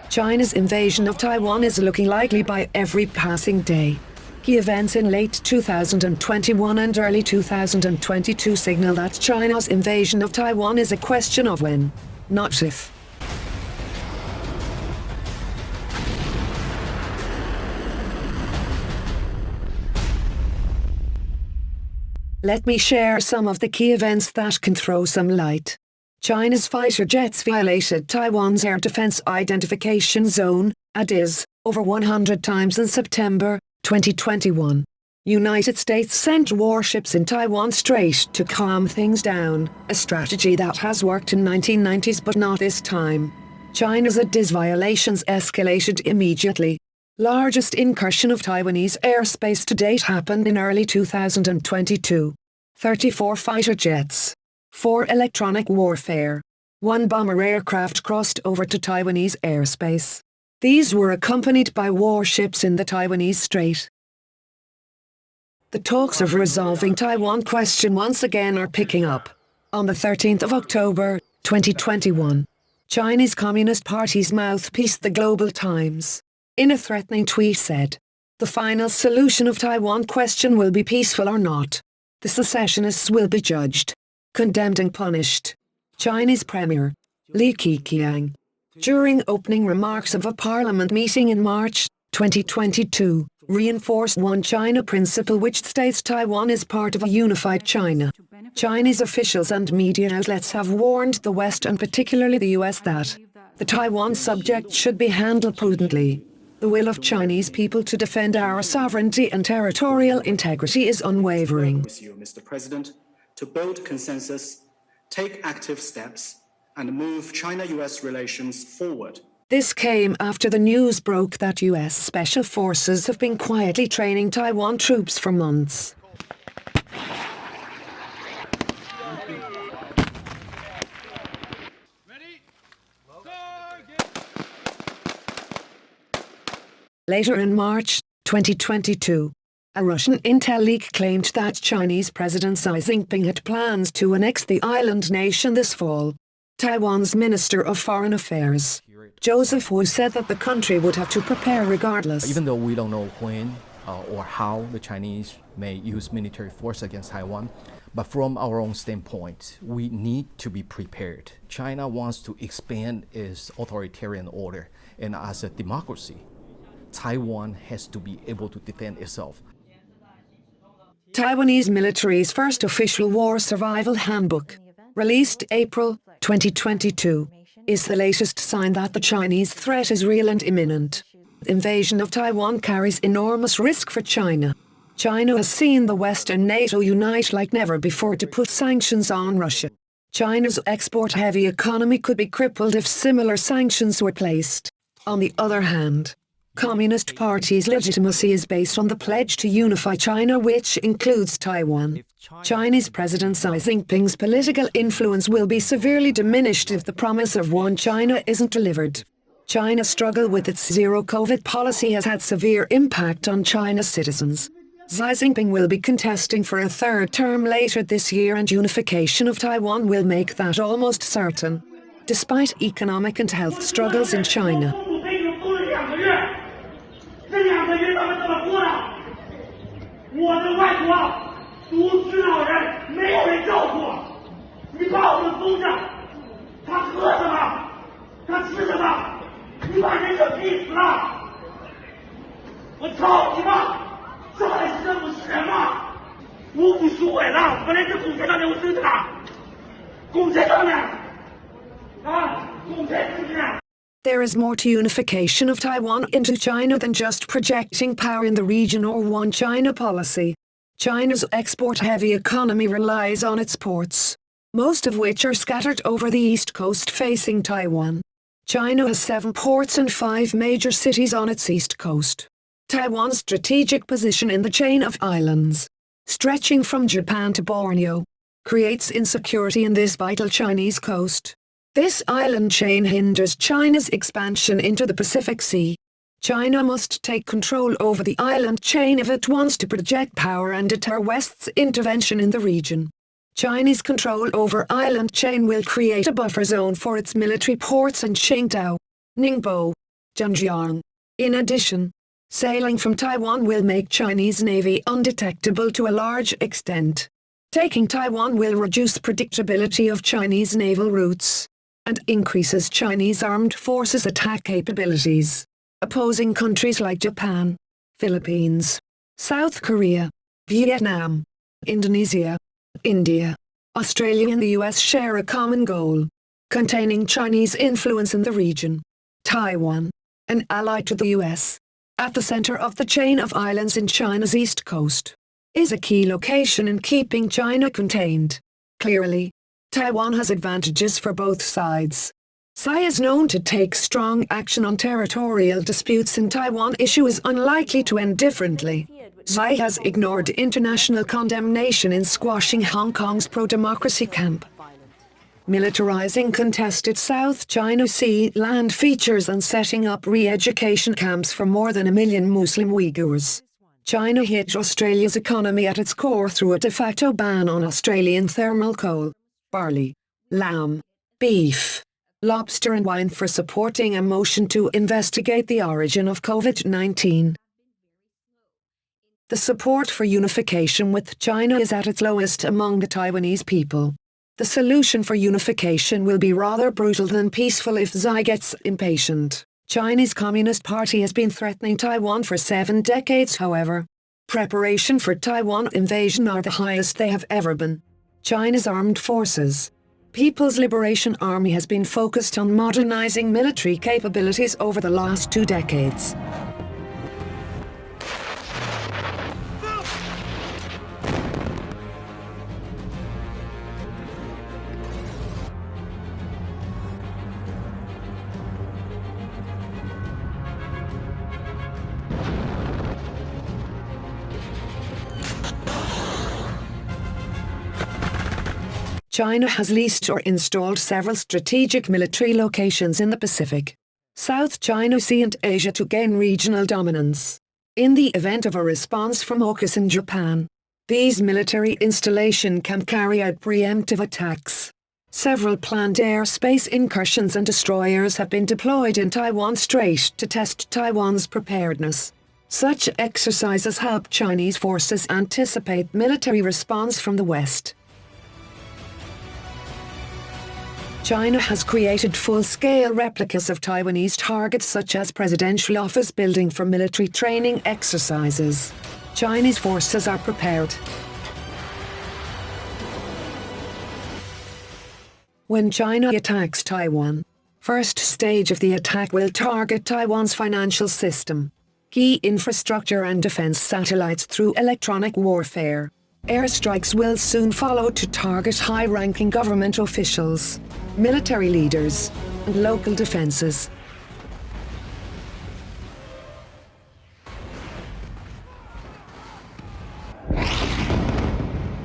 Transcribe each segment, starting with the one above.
China's invasion of Taiwan is looking likely by every passing day. Key events in late 2021 and early 2022 signal that China's invasion of Taiwan is a question of when, not if. Let me share some of the key events that can throw some light. China's fighter jets violated Taiwan's Air Defense Identification Zone, ADIZ, over 100 times in September 2021. United States sent warships in Taiwan Strait to calm things down, a strategy that has worked in 1990s but not this time. China's ADIZ violations escalated immediately. Largest incursion of Taiwanese airspace to date happened in early 2022. 34 fighter jets, 4 electronic warfare, 1 bomber aircraft crossed over to Taiwanese airspace. These were accompanied by warships in the Taiwanese Strait. The talks of resolving Taiwan question once again are picking up. On the 13th of October, 2021, Chinese Communist Party's mouthpiece The Global Times, in a threatening tweet said, "The final solution of Taiwan question will be peaceful or not. The secessionists will be judged, condemned and punished." Chinese Premier Li Keqiang, during opening remarks of a parliament meeting in March 2022, reinforced One China principle which states Taiwan is part of a unified China. Chinese officials and media outlets have warned the West and particularly the US that the Taiwan subject should be handled prudently. The will of Chinese people to defend our sovereignty and territorial integrity is unwavering. With you, Mr. President, to build consensus, take active steps, and move China-US relations forward. This came after the news broke that US Special Forces have been quietly training Taiwan troops for months. Later in March 2022, a Russian intel leak claimed that Chinese President Xi Jinping had plans to annex the island nation this fall. Taiwan's Minister of Foreign Affairs, Joseph Wu, said that the country would have to prepare regardless. Even though we don't know when or how the Chinese may use military force against Taiwan, but from our own standpoint, we need to be prepared. China wants to expand its authoritarian order, and as a democracy, Taiwan has to be able to defend itself. Taiwanese military's first official war survival handbook, released April 2022, is the latest sign that the Chinese threat is real and imminent. The invasion of Taiwan carries enormous risk for China. China has seen the West and NATO unite like never before to put sanctions on Russia. China's export-heavy economy could be crippled if similar sanctions were placed. On the other hand, Communist Party's legitimacy is based on the pledge to unify China, which includes Taiwan. Chinese President Xi Jinping's political influence will be severely diminished if the promise of One China isn't delivered. China's struggle with its zero-COVID policy has had severe impact on China's citizens. Xi Jinping will be contesting for a third term later this year, and unification of Taiwan will make that almost certain, despite economic and health struggles in China. 这2个月他们怎么过的？我的外婆独居老人，没有人照顾。你把我们封着，他喝什么？他吃什么？你把人给逼死了！我操你妈！这还是政府是人吗？我不输稳了，本来是公车上面我生的啦，公车上面，公车是不是？ There is more to unification of Taiwan into China than just projecting power in the region or One China policy. China's export-heavy economy relies on its ports, most of which are scattered over the east coast facing Taiwan. China has 7 ports and 5 major cities on its east coast. Taiwan's strategic position in the chain of islands, stretching from Japan to Borneo, creates insecurity in this vital Chinese coast. This island chain hinders China's expansion into the Pacific Sea. China must take control over the island chain if it wants to project power and deter West's intervention in the region. Chinese control over island chain will create a buffer zone for its military ports in Qingdao, Ningbo, Zhejiang. In addition, sailing from Taiwan will make Chinese Navy undetectable to a large extent. Taking Taiwan will reduce predictability of Chinese naval routes and increases Chinese armed forces attack capabilities. Opposing countries like Japan, Philippines, South Korea, Vietnam, Indonesia, India, Australia and the US share a common goal: containing Chinese influence in the region. Taiwan, an ally to the US, at the center of the chain of islands in China's east coast, is a key location in keeping China contained. Clearly, Taiwan has advantages for both sides. Xi is known to take strong action on territorial disputes, and Taiwan issue is unlikely to end differently. Xi has ignored international condemnation in squashing Hong Kong's pro-democracy camp, militarizing contested South China Sea land features and setting up re-education camps for more than 1 million Muslim Uyghurs. China hit Australia's economy at its core through a de facto ban on Australian thermal coal, barley, lamb, beef, lobster and wine for supporting a motion to investigate the origin of COVID-19. The support for unification with China is at its lowest among the Taiwanese people. The solution for unification will be rather brutal than peaceful if Xi gets impatient. Chinese Communist Party has been threatening Taiwan for 7 decades, however. Preparation for Taiwan invasion are the highest they have ever been. China's armed forces, People's Liberation Army, has been focused on modernizing military capabilities over the last 2 decades. China has leased or installed several strategic military locations in the Pacific, South China Sea and Asia to gain regional dominance. In the event of a response from AUKUS in Japan, these military installations can carry out preemptive attacks. Several planned airspace incursions and destroyers have been deployed in Taiwan Strait to test Taiwan's preparedness. Such exercises help Chinese forces anticipate military response from the West. China has created full-scale replicas of Taiwanese targets such as Presidential Office Building for military training exercises. Chinese forces are prepared. When China attacks Taiwan, first stage of the attack will target Taiwan's financial system, key infrastructure and defense satellites through electronic warfare. Airstrikes will soon follow to target high-ranking government officials, military leaders, and local defenses.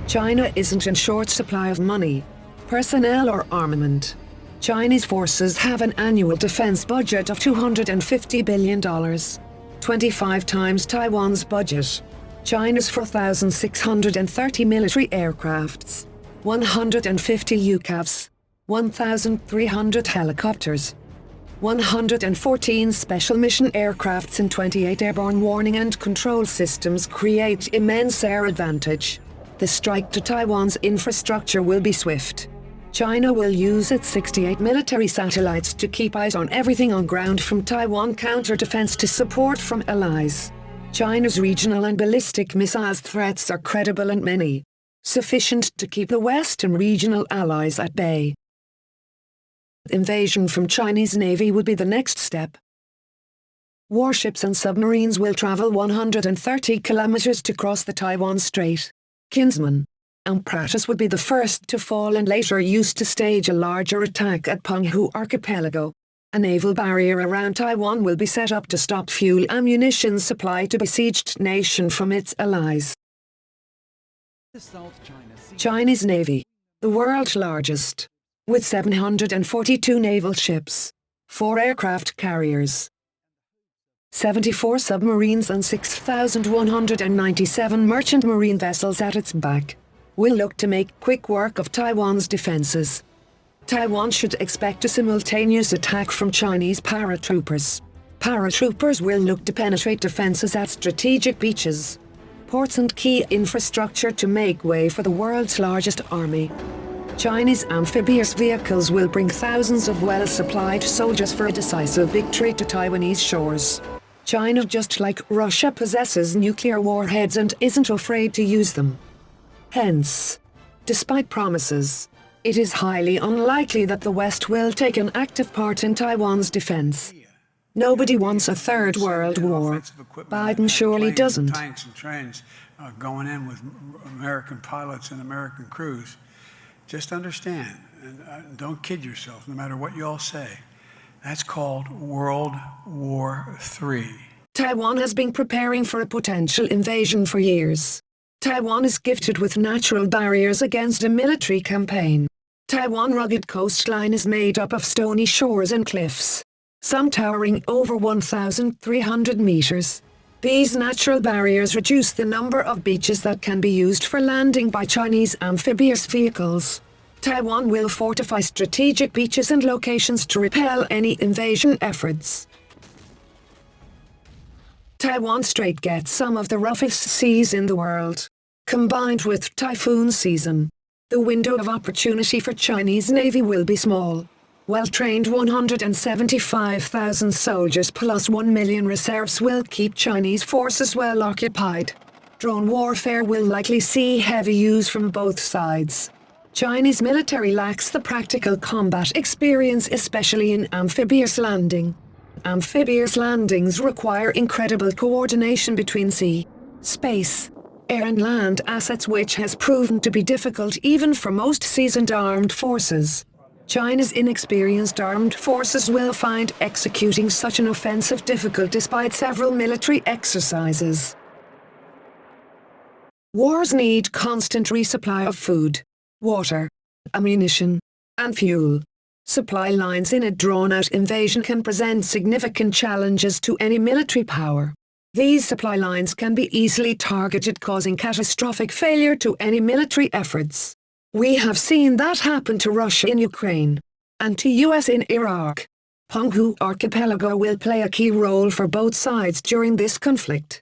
China isn't in short supply of money, personnel or armament. Chinese forces have an annual defense budget of $250 billion, 25 times Taiwan's budget. China's 4,630 military aircrafts, 150 UCAVs, 1,300 helicopters, 114 special mission aircrafts and 28 airborne warning and control systems create immense air advantage. The strike to Taiwan's infrastructure will be swift. China will use its 68 military satellites to keep eyes on everything on ground, from Taiwan counter-defense to support from allies. China's regional and ballistic missiles threats are credible and many, sufficient to keep the West and regional allies at bay. Invasion from Chinese Navy would be the next step. Warships and submarines will travel 130 kilometers to cross the Taiwan Strait. Kinsman and Pratus would be the first to fall and later used to stage a larger attack at Penghu Archipelago. A naval barrier around Taiwan will be set up to stop fuel ammunition supply to besieged nation from its allies. Chinese Navy, the world's largest, with 742 naval ships, 4 aircraft carriers, 74 submarines and 6,197 merchant marine vessels at its back, will look to make quick work of Taiwan's defenses. Taiwan should expect a simultaneous attack from Chinese paratroopers, Paratroopers will look to penetrate defenses at strategic beaches, ports and key infrastructure to make way for the world's largest army. Chinese amphibious vehicles will bring thousands of well-supplied soldiers for a decisive victory to Taiwanese shores. China, just like Russia, possesses nuclear warheads and isn't afraid to use them. Hence, despite promises, it is highly unlikely that the West will take an active part in Taiwan's defense. Nobody wants a third world war. Biden surely doesn't. Tanks and trains going in with American pilots and American crews. Just understand, and don't kid yourself, no matter what you all say. That's called World War III. Taiwan has been preparing for a potential invasion for years. Taiwan is gifted with natural barriers against a military campaign. Taiwan's rugged coastline is made up of stony shores and cliffs, some towering over 1,300 meters. These natural barriers reduce the number of beaches that can be used for landing by Chinese amphibious vehicles. Taiwan will fortify strategic beaches and locations to repel any invasion efforts. Taiwan Strait gets some of the roughest seas in the world. Combined with typhoon season, the window of opportunity for Chinese Navy will be small. Well-trained 175,000 soldiers plus 1 million reserves will keep Chinese forces well occupied. Drone warfare will likely see heavy use from both sides. Chinese military lacks the practical combat experience, especially in amphibious landing. Amphibious landings require incredible coordination between sea, space, air and land assets, which has proven to be difficult even for most seasoned armed forces. China's inexperienced armed forces will find executing such an offensive difficult despite several military exercises. Wars need constant resupply of food, water, ammunition, and fuel. Supply lines in a drawn-out invasion can present significant challenges to any military power. These supply lines can be easily targeted, causing catastrophic failure to any military efforts. We have seen that happen to Russia in Ukraine, and to US in Iraq. Penghu Archipelago will play a key role for both sides during this conflict.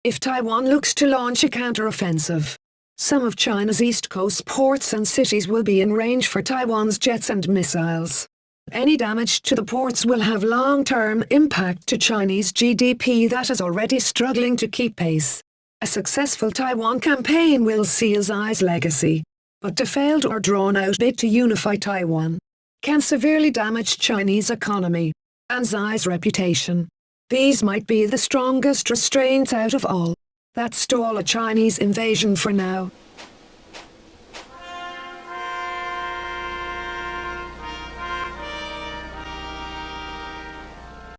If Taiwan looks to launch a counter-offensive, some of China's east coast ports and cities will be in range for Taiwan's jets and missiles. Any damage to the ports will have long-term impact to Chinese GDP that is already struggling to keep pace. A successful Taiwan campaign will seal Xi's legacy, but a failed or drawn-out bid to unify Taiwan can severely damage Chinese economy and Xi's reputation. These might be the strongest restraints out of all that stall a Chinese invasion for now.